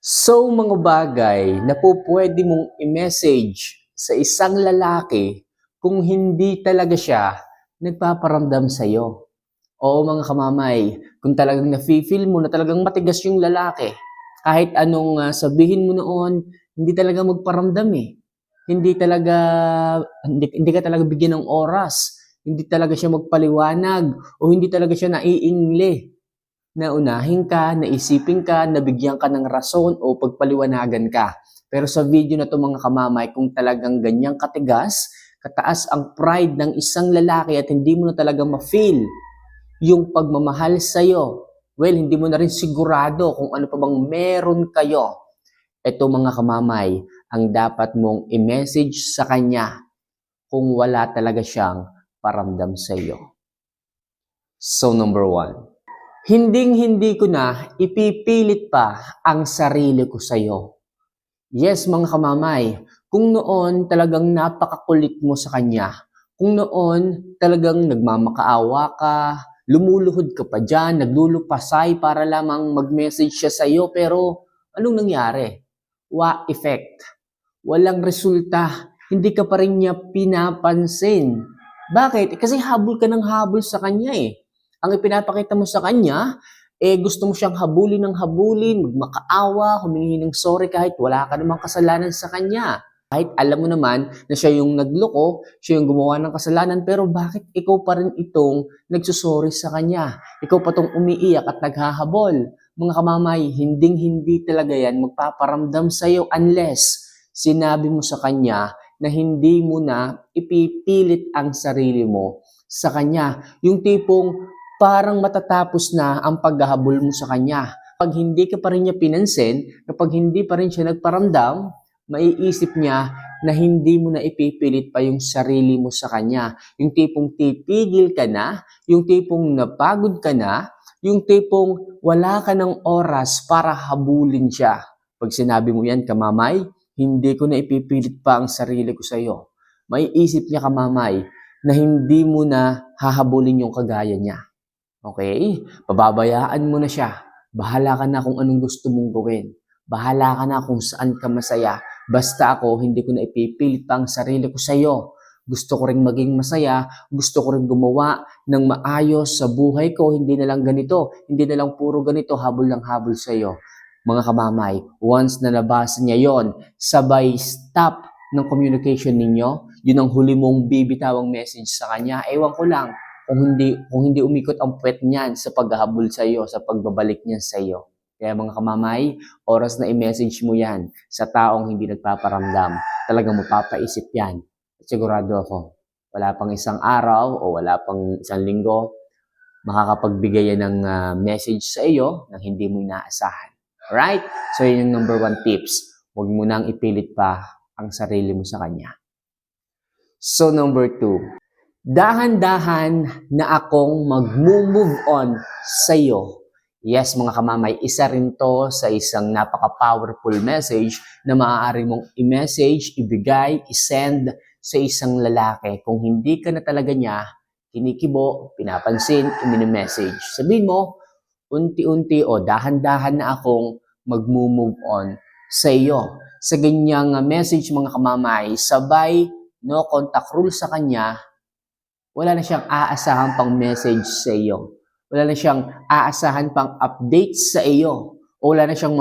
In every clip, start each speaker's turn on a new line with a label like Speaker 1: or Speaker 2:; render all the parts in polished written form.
Speaker 1: So, mga bagay na po pwede mong i-message sa isang lalaki kung hindi talaga siya nagpaparamdam sa'yo. Oo, mga kamamay, kung talagang nafe-feel mo na talagang matigas yung lalaki, kahit anong sabihin mo noon, hindi talaga magparamdam eh. Hindi ka talaga bigyan ng oras. Hindi talaga siya magpaliwanag o hindi talaga siya naiingle na unahin ka, naisipin ka, nabigyan ka ng rason o pagpaliwanagan ka. Pero sa video na to mga kamamay, kung talagang ganyang katigas, kataas ang pride ng isang lalaki at hindi mo na talaga ma-feel yung pagmamahal sa'yo, well, hindi mo na rin sigurado kung ano pa bang meron kayo. Ito mga kamamay, ang dapat mong i-message sa kanya kung wala talaga siyang paramdam sa iyo. So number 1, hinding-hindi ko na ipipilit pa ang sarili ko sa iyo. Yes, mga kamamay, kung noon talagang napakakulit mo sa kanya, kung noon talagang nagmamakaawa ka, lumuluhod ka pa dyan, naglulupasay para lamang mag-message siya sa iyo, pero anong nangyari? Wa effect. Walang resulta. Hindi ka pa rin niya pinapansin. Bakit? Kasi habol ka ng habol sa kanya eh. Ang ipinapakita mo sa kanya, gusto mo siyang habulin ng habulin, magmakaawa, humingi ng sorry kahit wala ka namang kasalanan sa kanya. Kahit alam mo naman na siya yung nagloko, siya yung gumawa ng kasalanan, pero bakit ikaw pa rin itong nagsusorry sa kanya? Ikaw pa tong umiiyak at naghahabol. Mga kamamay, hinding-hindi talaga yan magpaparamdam sa'yo unless sinabi mo sa kanya na hindi mo na ipipilit ang sarili mo sa kanya. Yung tipong parang matatapos na ang paghahabol mo sa kanya. Pag hindi ka pa rin niya pinansin, kapag hindi pa rin siya nagparamdam, maiisip niya na hindi mo na ipipilit pa yung sarili mo sa kanya. Yung tipong titigil ka na, yung tipong napagod ka na, yung tipong wala ka ng oras para habulin siya. Pag sinabi mo yan, kamamay, hindi ko na ipipilit pa ang sarili ko sa iyo. Maiisip niya, kamamay, na hindi mo na hahabulin yung kagaya niya. Okay? Pababayaan mo na siya. Bahala ka na kung anong gusto mong gawin. Bahala ka na kung saan ka masaya. Basta ako, hindi ko na ipipilit pa ang sarili ko sa iyo. Gusto ko rin maging masaya. Gusto ko rin gumawa ng maayos sa buhay ko. Hindi na lang ganito. Hindi na lang puro ganito. Habol lang habol sa iyo. Mga kamamay, once na nabasa niya yon, sabay stop ng communication ninyo. Yun ang huli mong bibitawang message sa kanya. Ewan ko lang kung hindi umikot ang puwet niyan sa paghahabol sa iyo, sa pagbabalik niya sa iyo. Kaya mga kamamay, oras na i-message mo yan sa taong hindi nagpaparamdam, talagang mapapaisip yan. At sigurado ako, wala pang isang araw o wala pang isang linggo, makakapagbigay yan ng message sa iyo na hindi mo inaasahan. Alright? So yun yung number 1 tips. Huwag mo nang ipilit pa ang sarili mo sa kanya. So number 2, dahan-dahan na akong mag-move on sa iyo. Yes, mga kamamay, isa rin to sa isang napaka-powerful message na maaari mong i-message, ibigay, i-send sa isang lalaki. Kung hindi ka na talaga niya kinikibo, pinapansin, i-message. Sabihin mo, unti-unti o dahan-dahan na akong mag-move on sa iyo. Sa ganyang message, mga kamamay, sabay no contact rule sa kanya, wala na siyang aasahan pang message sa iyo. Wala na siyang aasahan pang update sa iyo. O wala na siyang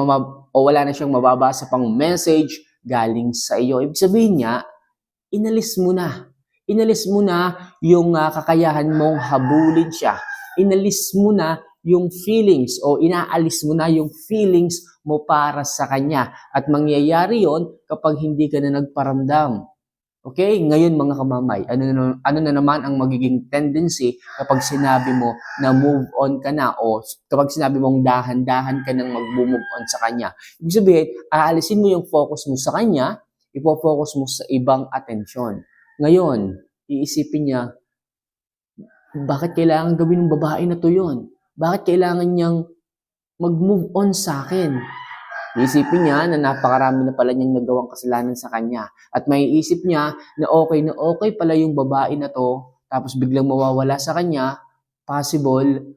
Speaker 1: mababasa pang message galing sa iyo. Ibig sabihin niya, inalis mo na. Inalis mo na yung kakayahan mong habulin siya. Inalis mo na yung feelings o inaalis mo na yung feelings mo para sa kanya. At mangyayari yon kapag hindi ka na nagparamdam. Okay, ngayon mga kamamay, ano na naman ang magiging tendency kapag sinabi mo na move on ka na o kapag sinabi mong dahan-dahan ka nang mag-move on sa kanya. Ibig sabihin, aalisin mo yung focus mo sa kanya, ipo-focus mo sa ibang atensyon. Ngayon, iisipin niya, bakit kailangan gawin ng babae na to yun? Bakit kailangan niyang mag-move on sa akin? Iisipin niya na napakarami na pala niyang nagawang kasalanan sa kanya. At maiisip niya na okay pala yung babae na to, tapos biglang mawawala sa kanya, possible,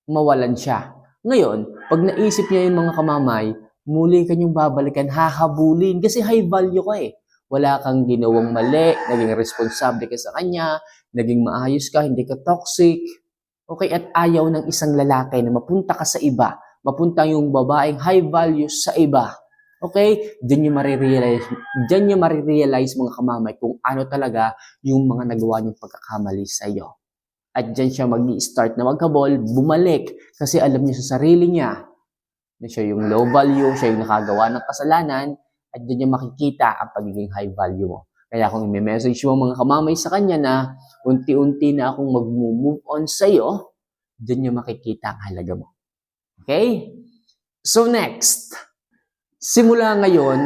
Speaker 1: mawalan siya. Ngayon, pag naisip niya yung mga kamamay, muli kanyang babalikan, hahabulin kasi high value ka eh. Wala kang ginawang mali, naging responsable ka sa kanya, naging maayos ka, hindi ka toxic. Okay, at ayaw ng isang lalaki na mapunta ka sa iba, mapunta yung babaeng high value sa iba. Okay? Diyan nyo marirealize mga kamamay kung ano talaga yung mga nagawa niyong pagkakamali sa iyo. At diyan siya mag-i-start na magkabol, bumalik kasi alam niya sa sarili niya na siya yung low value, siya yung nakagawa ng kasalanan, at doon niya makikita ang pagiging high value mo. Kaya kung i-message mo mga kamamay sa kanya na unti-unti na akong mag-move on sa'yo, doon niya makikita ang halaga mo. Okay? So next, simula ngayon,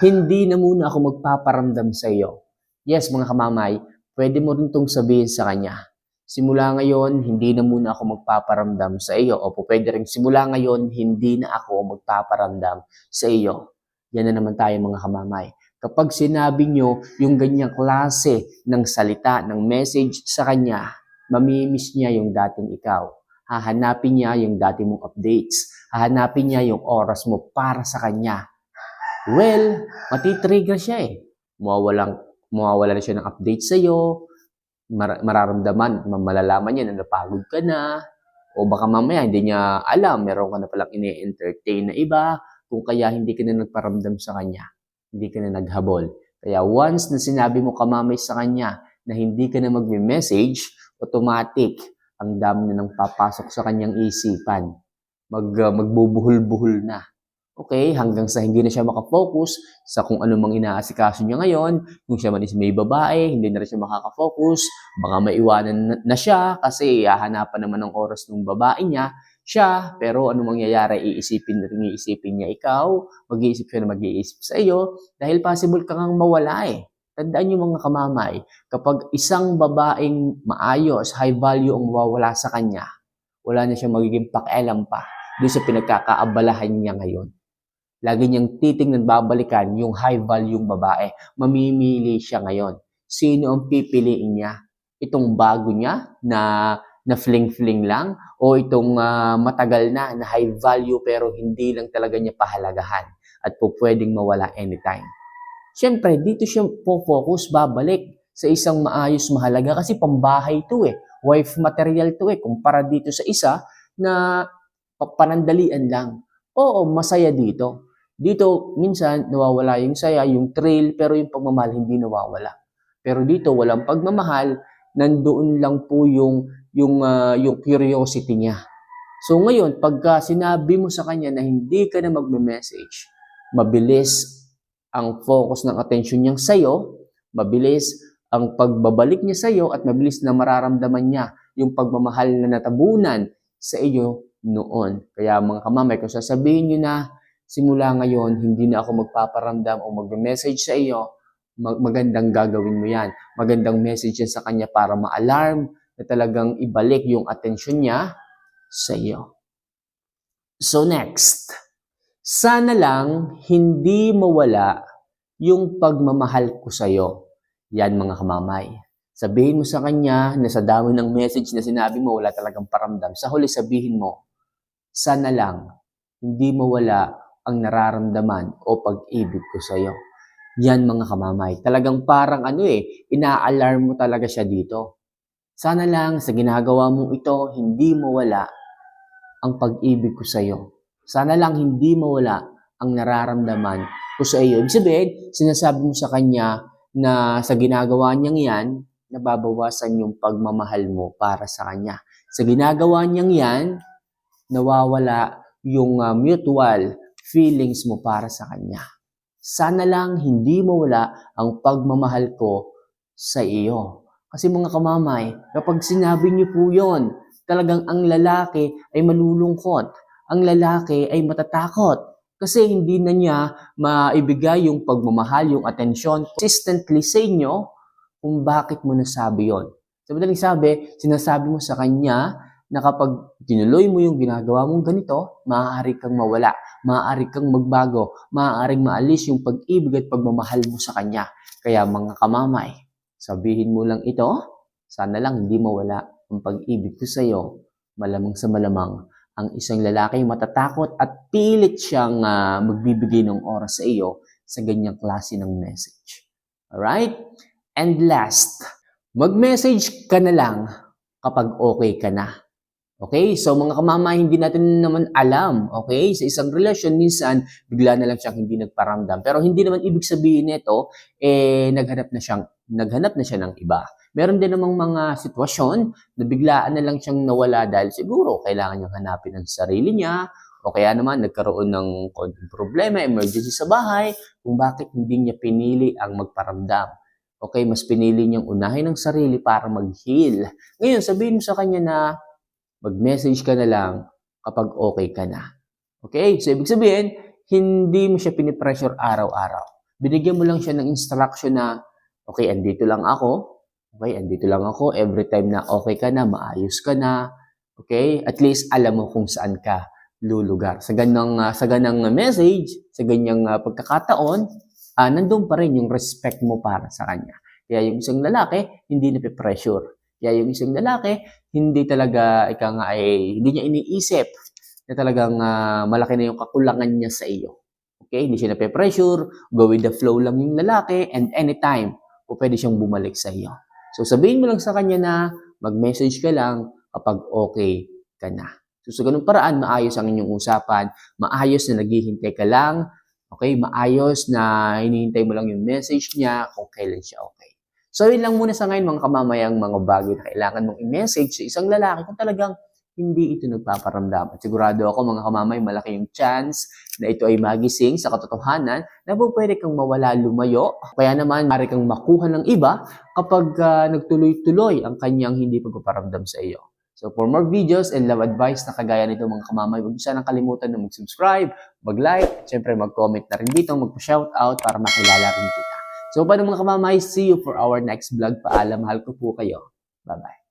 Speaker 1: hindi na muna ako magpaparamdam sa iyo. Yes, mga kamamay, pwede mo rin itong sabihin sa kanya. Simula ngayon, hindi na muna ako magpaparamdam sa iyo. O pwede rin, simula ngayon, hindi na ako magpaparamdam sa iyo. Yan na naman tayo mga kamamay. Kapag sinabi nyo yung ganyang klase ng salita, ng message sa kanya, mamimiss niya yung dating ikaw. Hahanapin niya yung dati mong updates. Hahanapin niya yung oras mo para sa kanya. Well, matitrigger siya eh. Mawawala na siya ng update sa'yo. Mararamdaman, malalaman niya na napagod ka na. O baka mamaya hindi niya alam, meron ka na palang ine-entertain na iba. Kung kaya hindi ka na nagparamdam sa kanya. Hindi ka na naghabol. Kaya once na sinabi mo kamamay sa kanya na hindi ka na magme-message, automatic, ang dami na nang papasok sa kanyang isipan. Magbubuhol-buhol na. Okay, hanggang sa hindi na siya makafocus sa kung ano mang inaasikaso niya ngayon. Kung siya man is may babae, hindi na rin siya makakafocus. Baka maiwanan na siya kasi hahanapan naman ng oras ng babae niya. Siya, pero ano mangyayari, iisipin niya ikaw, mag-iisip siya na mag-iisip sa iyo, dahil possible ka ngang mawala eh. Tandaan niyo mga kamamay, kapag isang babaeng maayos, high value ang mawawala sa kanya, wala na siyang magiging pakialam pa doon sa pinagkakaabalahan niya ngayon. Lagi niyang titingnan, babalikan yung high value babae. Mamimili siya ngayon. Sino ang pipiliin niya? Itong bago niya na fling-fling lang o itong matagal na high value pero hindi lang talaga niya pahalagahan at po pwedeng mawala anytime. Siyempre, dito siya focus, babalik sa isang maayos mahalaga kasi pambahay to eh. Wife material to eh. Kumpara dito sa isa na panandalian lang. Oo, masaya dito. Dito, minsan, nawawala yung saya, yung thrill, pero yung pagmamahal hindi nawawala. Pero dito, walang pagmamahal, nandoon lang po yung curiosity niya. So ngayon, pagka sinabi mo sa kanya na hindi ka na magme-message, mabilis ang focus ng attention niya sa'yo, mabilis ang pagbabalik niya sa'yo, at mabilis na mararamdaman niya yung pagmamahal na natabunan sa iyo noon. Kaya mga kamamay, kung sasabihin niyo na, simula ngayon, hindi na ako magpaparamdam o magme-message sa iyo, magandang gagawin mo yan. Magandang message yan sa kanya para ma-alarm na talagang ibalik yung atensyon niya sa iyo. So next, sana lang hindi mawala yung pagmamahal ko sa iyo. Yan mga kamamay. Sabihin mo sa kanya na sa dami ng message na sinabi mo, wala talagang paramdam. Sa huli sabihin mo, sana lang hindi mawala ang nararamdaman o pag-ibig ko sa iyo. Yan mga kamamay. Talagang parang ina-alarm mo talaga siya dito. Sana lang sa ginagawa mong ito, hindi mawala ang pag-ibig ko sa iyo. Sana lang hindi mawala ang nararamdaman ko sa iyo. Ibig sabihin, sinasabi mo sa kanya na sa ginagawa niyang yan, nababawasan yung pagmamahal mo para sa kanya. Sa ginagawa niyang yan, nawawala yung mutual feelings mo para sa kanya. Sana lang hindi mawala ang pagmamahal ko sa iyo. Kasi mga kamamay, kapag sinabi niyo po yon, talagang ang lalaki ay malulungkot. Ang lalaki ay matatakot. Kasi hindi na niya maibigay yung pagmamahal, yung atensyon consistently sa inyo kung bakit mo nasabi yon. Sa madaling sabi, sinasabi mo sa kanya na kapag tinuloy mo yung ginagawa mong ganito, maaari kang mawala, maaari kang magbago, maaaring maalis yung pag-ibig at pagmamahal mo sa kanya. Kaya mga kamamay, sabihin mo lang ito, sana lang hindi mawala ang pag-ibig ko sa iyo, malamang sa malamang ang isang lalaki matatakot at pilit siyang magbibigay ng oras sa iyo sa ganyang klase ng message. Alright? And last, mag-message ka na lang kapag okay ka na. Okay? So mga kamama, hindi natin naman alam, okay? Sa isang relasyon, minsan, bigla na lang siyang hindi nagparamdam. Pero hindi naman ibig sabihin nito, naghanap na siya ng iba. Meron din namang mga sitwasyon na biglaan na lang siyang nawala dahil siguro kailangan niyang hanapin ang sarili niya o kaya naman nagkaroon ng konting problema, emergency sa bahay, kung bakit hindi niya pinili ang magparamdam. Okay, mas pinili niyang unahin ang sarili para mag-heal. Ngayon, sabihin mo sa kanya na mag-message ka na lang kapag okay ka na. Okay? So, ibig sabihin, hindi mo siya pinipressure araw-araw. Binigyan mo lang siya ng instruction na, okay, andito lang ako. Okay, andito lang ako. Every time na okay ka na, maayos ka na. Okay? At least alam mo kung saan ka lulugar. Sa ganang message, sa ganyang pagkakataon, nandun pa rin yung respect mo para sa kanya. Kaya yung isang lalaki, hindi napipressure. Kaya yung isang lalaki, hindi talaga, hindi niya iniisip na talagang malaki na yung kakulangan niya sa iyo. Okay? Hindi siya nape-pressure, go with the flow lang yung lalaki, and anytime, pwede siyang bumalik sa iyo. So, sabihin mo lang sa kanya na mag-message ka lang kapag okay ka na. So, sa ganung paraan, maayos ang inyong usapan, maayos na naghihintay ka lang, okay? Maayos na hinihintay mo lang yung message niya kung kailan siya okay. So, yun lang muna sa ngayon mga kamamayang mga bagay na kailangan mong i-message sa isang lalaki kung talagang hindi ito nagpaparamdam. At sigurado ako mga kamamay, malaki yung chance na ito ay magising sa katotohanan na pwede kang mawala lumayo. Kaya naman, maaari kang makuha ng iba kapag nagtuloy-tuloy ang kanyang hindi pagpaparamdam sa iyo. So for more videos and love advice na kagaya nito mga kamamay, huwag niyo sanang kalimutan na mag-subscribe, mag-like, at syempre mag-comment na rin dito, magpa-shoutout para makilala rin kita. So paano mga kamamay, see you for our next vlog. Paalam, mahal ko po kayo. Bye-bye.